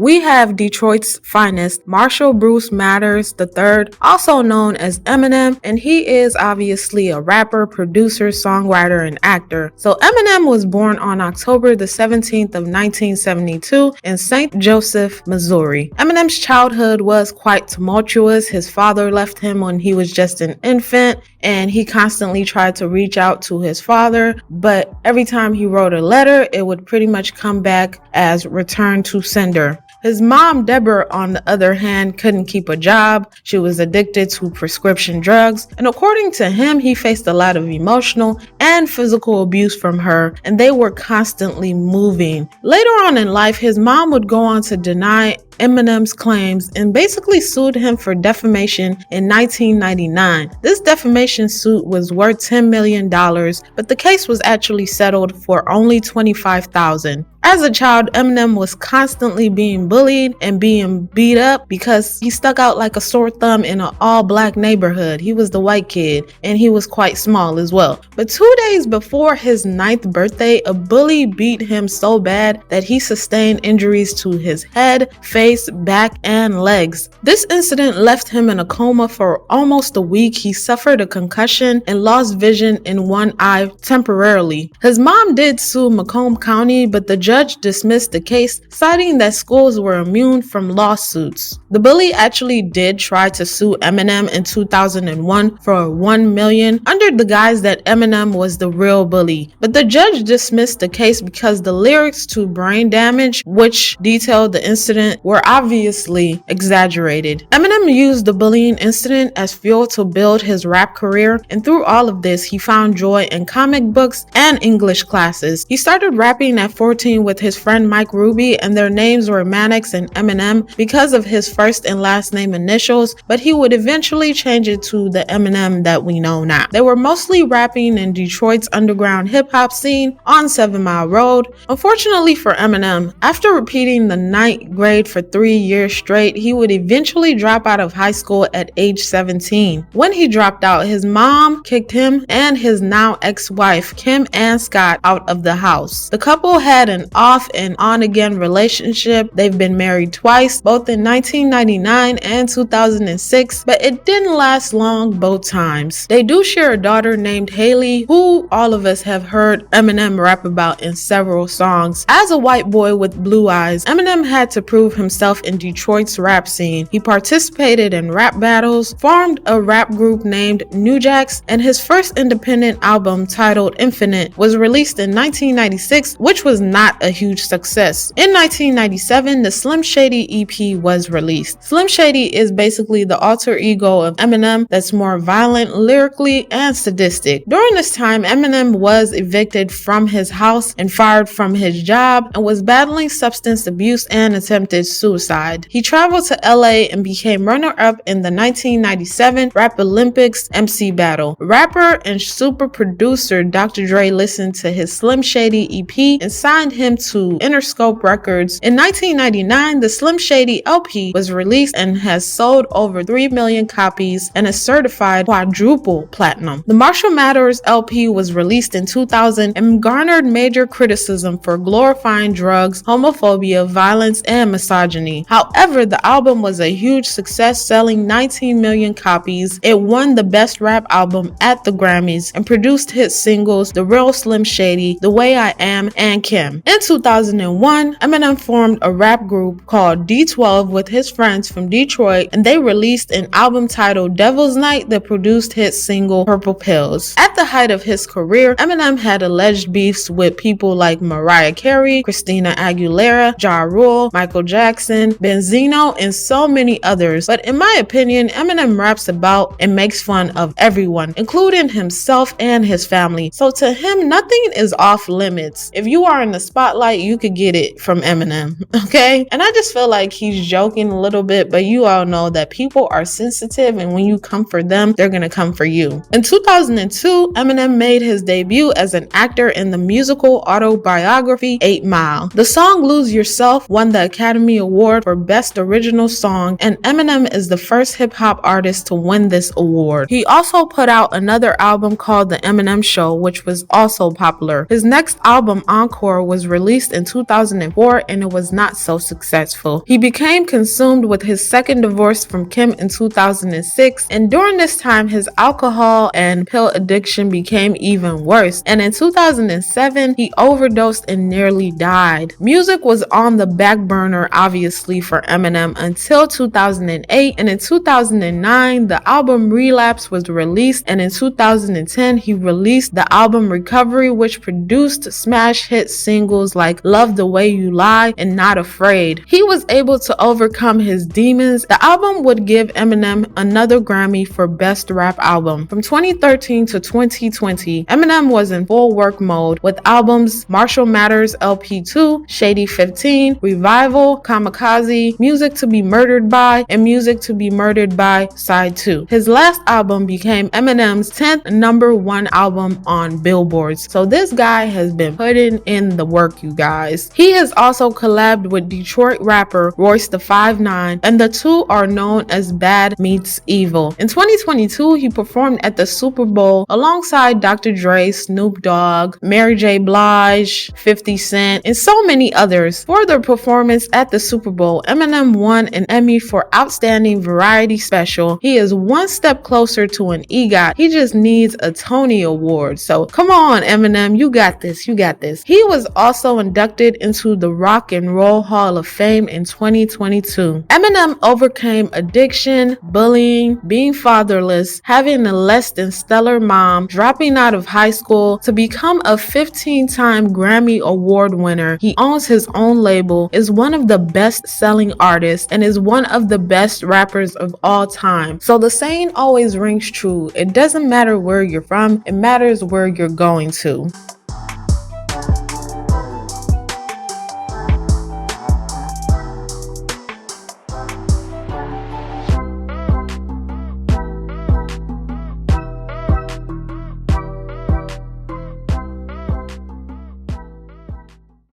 we have Detroit's finest, Marshall Bruce Mathers III, also known as Eminem, and he is obviously a rapper, producer, songwriter, and actor. So Eminem was born on October the 17th of 1972 in St. Joseph, Missouri. Eminem's childhood was quite tumultuous. His father left him when he was just an infant, and he constantly tried to reach out to his father, but every time he wrote a letter, it would pretty much come back as return to sender. His mom, Deborah, on the other hand, couldn't keep a job. She was addicted to prescription drugs, and according to him, he faced a lot of emotional and physical abuse from her, and they were constantly moving. Later on in life, his mom would go on to deny Eminem's claims and basically sued him for defamation in 1999. This defamation suit was worth $10 million, but the case was actually settled for only $25,000. As a child, Eminem was constantly being bullied and being beat up because he stuck out like a sore thumb in an all-black neighborhood. He was the white kid, and he was quite small as well. But 2 days before his 9th birthday, a bully beat him so bad that he sustained injuries to his head, face, back, and legs. This incident left him in a coma for almost a week. He suffered a concussion and lost vision in one eye temporarily. His mom did sue Macomb County, but the judge dismissed the case, citing that schools were immune from lawsuits. The bully actually did try to sue Eminem in 2001 for $1 million under the guise that Eminem was the real bully, but the judge dismissed the case because the lyrics to Brain Damage, which detailed the incident, were obviously exaggerated. Eminem used the bullying incident as fuel to build his rap career, and through all of this, he found joy in comic books and English classes. He started rapping at 14 with his friend Mike Ruby, and their names were Mannix and Eminem because of his first and last name initials, but he would eventually change it to the Eminem that we know now. They were mostly rapping in Detroit's underground hip-hop scene on 7 Mile Road. Unfortunately for Eminem, after repeating the 9th grade for 3 years straight, he would eventually drop out of high school at age 17. When he dropped out, his mom kicked him and his now ex-wife, Kim Ann Scott, out of the house. The couple had an off and on again relationship. They've been married twice, both in 1999 and 2006, but it didn't last long both times. They do share a daughter named Haley, who all of us have heard Eminem rap about in several songs. As a white boy with blue eyes, Eminem had to prove himself in Detroit's rap scene. He participated in rap battles, formed a rap group named New Jacks, and his first independent album, titled Infinite, was released in 1996, which was not a huge success. In 1997, the Slim Shady EP was released. Slim Shady is basically the alter ego of Eminem that's more violent lyrically and sadistic. During this time, Eminem was evicted from his house and fired from his job and was battling substance abuse and attempted suicide. He traveled to LA and became runner-up in the 1997 Rap Olympics MC battle. Rapper and super producer Dr. Dre listened to his Slim Shady EP and signed him to Interscope Records. In 1999, the Slim Shady LP was released and has sold over 3 million copies and is certified quadruple platinum. The Marshall Mathers LP was released in 2000 and garnered major criticism for glorifying drugs, homophobia, violence, and misogyny. However, the album was a huge success, selling 19 million copies. It won the Best Rap Album at the Grammys and produced hit singles The Real Slim Shady, The Way I Am, and Kim. In 2001, Eminem formed a rap group called D12 with his friends from Detroit, and they released an album titled Devil's Night that produced hit single Purple Pills. At the height of his career, Eminem had alleged beefs with people like Mariah Carey, Christina Aguilera, Ja Rule, Michael Jackson, Benzino, and so many others. But in my opinion, Eminem raps about and makes fun of everyone, including himself and his family. So to him, nothing is off limits. If you are in the spotlight, you could get it from Eminem, okay? And I just feel like he's joking a little bit, but you all know that people are sensitive, and when you come for them, they're gonna come for you. In 2002, Eminem made his debut as an actor in the musical autobiography 8 Mile. The song Lose Yourself won the Academy Award Award for Best Original Song, and Eminem is the first hip-hop artist to win this award. He also put out another album called The Eminem Show, which was also popular. His next album, Encore, was released in 2004 and it was not so successful. He became consumed with his second divorce from Kim in 2006, and during this time his alcohol and pill addiction became even worse, and in 2007 he overdosed and nearly died. Music was on the back burner obviously for Eminem until 2008, and in 2009 the album Relapse was released, and in 2010 he released the album Recovery, which produced smash hit singles like Love the Way You Lie and Not Afraid. He was able to overcome his demons. The album would give Eminem another Grammy for Best Rap Album. From 2013 to 2020, Eminem was in full work mode with albums Marshall Mathers LP2, Shady 15, Revival, Kamikaze, Music to Be Murdered By, and Music to Be Murdered By Side 2. His last album became Eminem's 10th #1 album on Billboards. So this guy has been putting in the work, you guys. He has also collabed with Detroit rapper Royce the 5'9", and the two are known as Bad Meets Evil. In 2022, he performed at the Super Bowl alongside Dr. Dre, Snoop Dogg, Mary J. Blige, 50 Cent, and so many others. For their performance at the Super Bowl, Eminem won an Emmy for Outstanding Variety Special. He is one step closer to an EGOT. He just needs a Tony Award. So come on, Eminem, you got this, you got this. He was also inducted into the Rock and Roll Hall of Fame in 2022. Eminem overcame addiction, bullying, being fatherless, having a less than stellar mom, dropping out of high school to become a 15-time Grammy Award winner. He owns his own label, is one of the best-selling artists, and is one of the best rappers of all time. So the saying always rings true. It doesn't matter where you're from, it matters where you're going to.